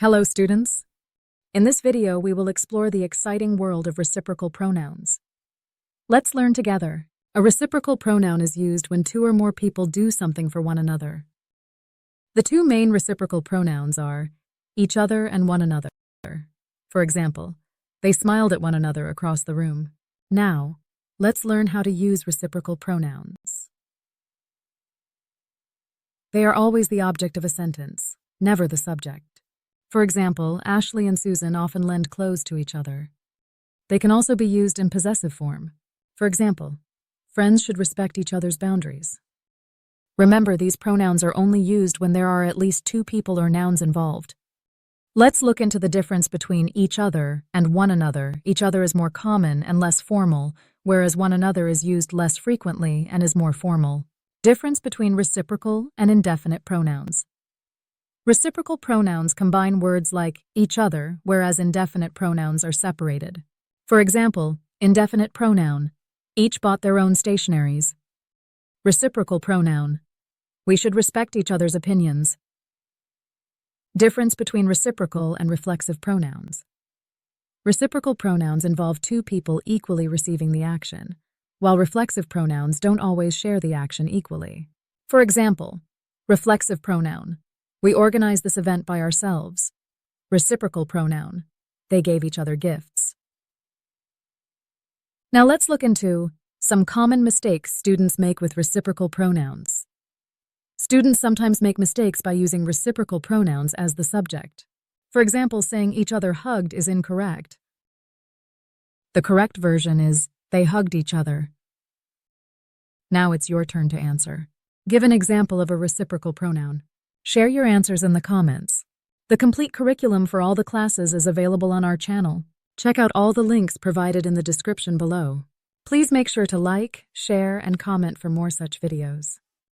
Hello, students. In this video, we will explore the exciting world of reciprocal pronouns. Let's learn together. A reciprocal pronoun is used when two or more people do something for one another. The two main reciprocal pronouns are each other and one another. For example, they smiled at one another across the room. Now, let's learn how to use reciprocal pronouns. They are always the object of a sentence, never the subject. For example, Ashley and Susan often lend clothes to each other. They can also be used in possessive form. For example, friends should respect each other's boundaries. Remember, these pronouns are only used when there are at least two people or nouns involved. Let's look into the difference between each other and one another. Each other is more common and less formal, whereas one another is used less frequently and is more formal. Difference between reciprocal and indefinite pronouns. Reciprocal pronouns combine words like each other, whereas indefinite pronouns are separated. For example, indefinite pronoun, each bought their own stationaries. Reciprocal pronoun, we should respect each other's opinions. Difference between reciprocal and reflexive pronouns. Reciprocal pronouns involve two people equally receiving the action, while reflexive pronouns don't always share the action equally. For example, reflexive pronoun, we organized this event by ourselves. Reciprocal pronoun, they gave each other gifts. Now let's look into some common mistakes students make with reciprocal pronouns. Students sometimes make mistakes by using reciprocal pronouns as the subject. For example, saying each other hugged is incorrect. The correct version is they hugged each other. Now it's your turn to answer. Give an example of a reciprocal pronoun. Share your answers in the comments. The complete curriculum for all the classes is available on our channel. Check out all the links provided in the description below. Please make sure to like, share, and comment for more such videos.